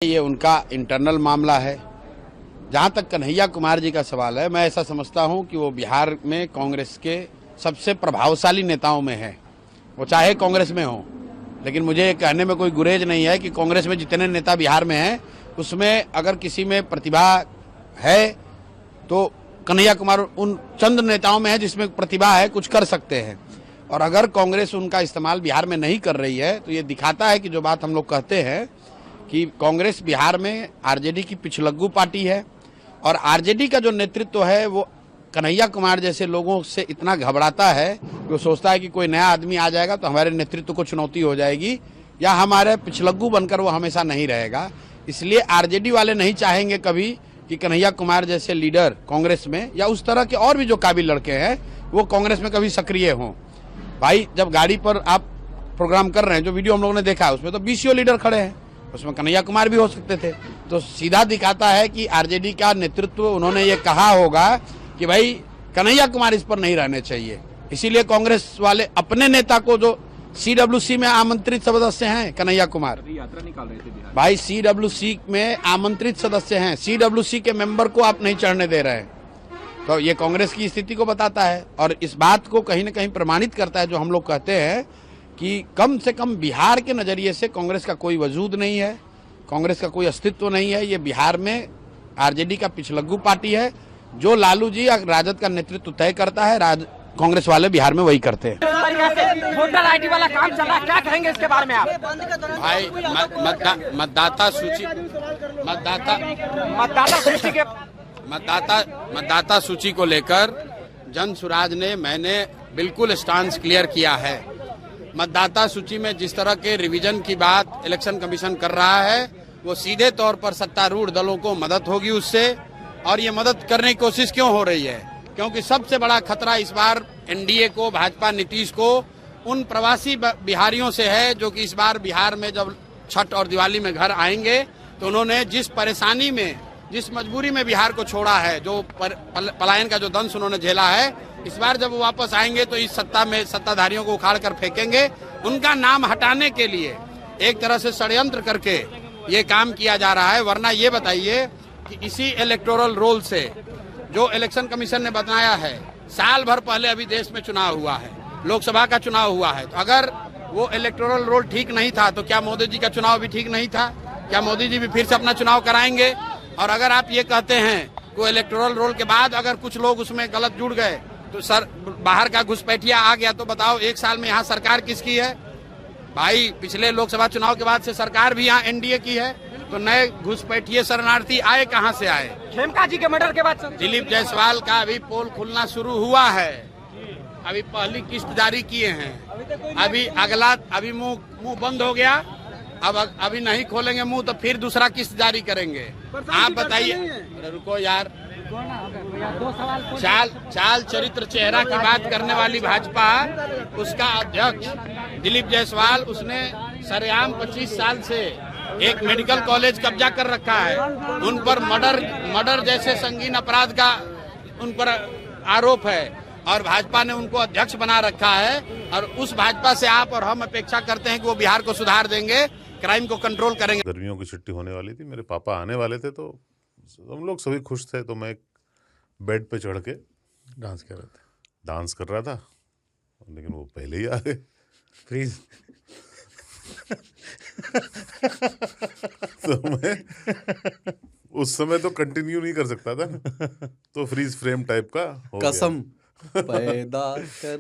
ये उनका इंटरनल मामला है। जहां तक कन्हैया कुमार जी का सवाल है, मैं ऐसा समझता हूं कि वो बिहार में कांग्रेस के सबसे प्रभावशाली नेताओं में है। वो चाहे कांग्रेस में हो, लेकिन मुझे कहने में कोई गुरेज नहीं है कि कांग्रेस में जितने नेता बिहार में हैं उसमें अगर किसी में प्रतिभा है तो कन्हैया कुमार उन चंद नेताओं में है जिसमें प्रतिभा है, कुछ कर सकते हैं। और अगर कांग्रेस उनका इस्तेमाल बिहार में नहीं कर रही है तो ये दिखाता है कि जो बात हम लोग कहते हैं कि कांग्रेस बिहार में आरजेडी की पिछलग्गू पार्टी है और आरजेडी का जो नेतृत्व है वो कन्हैया कुमार जैसे लोगों से इतना घबराता है कि वो सोचता है कि कोई नया आदमी आ जाएगा तो हमारे नेतृत्व को चुनौती हो जाएगी या हमारे पिछलग्गू बनकर वो हमेशा नहीं रहेगा। इसलिए आरजेडी वाले नहीं चाहेंगे कभी कि कन्हैया कुमार जैसे लीडर कांग्रेस में या उस तरह के और भी जो काबिल लड़के हैं वो कांग्रेस में कभी सक्रिय हों। भाई, जब गाड़ी पर आप प्रोग्राम कर रहे हैं, जो वीडियो हम लोगों ने देखा है उसमें तो बीसीओ लीडर खड़े हैं, उसमें कन्हैया कुमार भी हो सकते थे। तो सीधा दिखाता है कि आरजेडी का नेतृत्व, उन्होंने ये कहा होगा कि भाई कन्हैया कुमार इस पर नहीं रहने चाहिए। इसीलिए कांग्रेस वाले अपने नेता को, जो सीडब्ल्यूसी में आमंत्रित सदस्य हैं कन्हैया कुमार, यात्रा निकाल रहे थे बिहार। भाई सीडब्ल्यूसी में आमंत्रित सदस्य हैं, सीडब्ल्यूसी के मेंबर को आप नहीं चढ़ने दे रहे हैं। तो ये कांग्रेस की स्थिति को बताता है और इस बात को कहीं न कहीं प्रमाणित करता है जो हम लोग कहते हैं कि कम से कम बिहार के नजरिए से कांग्रेस का कोई वजूद नहीं है, कांग्रेस का कोई अस्तित्व नहीं है। ये बिहार में आरजेडी का पिछलग्गू पार्टी है। जो लालू जी या राजद का नेतृत्व तय करता है, कांग्रेस वाले बिहार में वही करते हैं। वोटर आईडी वाला काम चल रहा है, क्या कहेंगे इसके बारे में आप? भाई, मतदाता सूची को लेकर जन सुराज ने, मैंने बिल्कुल स्टांस क्लियर किया है। मतदाता सूची में जिस तरह के रिवीजन की बात इलेक्शन कमीशन कर रहा है वो सीधे तौर पर सत्तारूढ़ दलों को मदद होगी उससे। और ये मदद करने की कोशिश क्यों हो रही है? क्योंकि सबसे बड़ा खतरा इस बार एनडीए को, भाजपा, नीतीश को उन प्रवासी बिहारियों से है जो कि इस बार बिहार में जब छठ और दिवाली में घर आएंगे तो उन्होंने जिस परेशानी में, जिस मजबूरी में बिहार को छोड़ा है, जो पलायन का जो दंश उन्होंने झेला है, इस बार जब वो वापस आएंगे तो इस सत्ता में सत्ताधारियों को उखाड़ कर फेंकेंगे। उनका नाम हटाने के लिए एक तरह से षड्यंत्र करके ये काम किया जा रहा है। वरना ये बताइए कि इसी इलेक्टोरल रोल से जो इलेक्शन कमीशन ने बताया है, साल भर पहले अभी देश में चुनाव हुआ है, लोकसभा का चुनाव हुआ है, तो अगर वो इलेक्टोरल रोल ठीक नहीं था तो क्या मोदी जी का चुनाव भी ठीक नहीं था? क्या मोदी जी भी फिर से अपना चुनाव कराएंगे? और अगर आप ये कहते हैं कि इलेक्टोरल रोल के बाद अगर कुछ लोग उसमें गलत जुड़ गए तो सर बाहर का घुसपैठिया आ गया, तो बताओ एक साल में यहाँ सरकार किसकी है? भाई, पिछले लोकसभा चुनाव के बाद से सरकार भी यहाँ एनडीए की है, तो नए घुसपैठिए शरणार्थी आए कहाँ से आए? खेमका जी के मर्डर के बाद दिलीप जायसवाल का अभी पोल खुलना शुरू हुआ है, अभी पहली किस्त जारी किए हैं, अभी मुंह बंद हो गया, अब अभी नहीं खोलेंगे मुंह तो फिर दूसरा किस्त जारी करेंगे। आप बताइए, रुको यार, चाल चरित्र चेहरा की बात करने वाली भाजपा, उसका अध्यक्ष दिलीप जायसवाल, उसने सरेआम 25 साल से एक मेडिकल कॉलेज कब्जा कर रखा है। उन पर मर्डर जैसे संगीन अपराध का उन पर आरोप है और भाजपा ने उनको अध्यक्ष बना रखा है। और उस भाजपा से आप और हम अपेक्षा करते हैं कि वो बिहार को सुधार देंगे, क्राइम को कंट्रोल करेंगे। गर्मियों की छुट्टी होने वाली थी, मेरे पापा आने वाले थे तो हम लोग सभी खुश थे। तो मैं बेड पे चढ़ के डांस कर रहा था, लेकिन वो पहले ही आ गए। फ्रीज तो मैं उस समय तो कंटिन्यू नहीं कर सकता था ना, तो फ्रीज फ्रेम टाइप का हो कसम गया। पैदा कर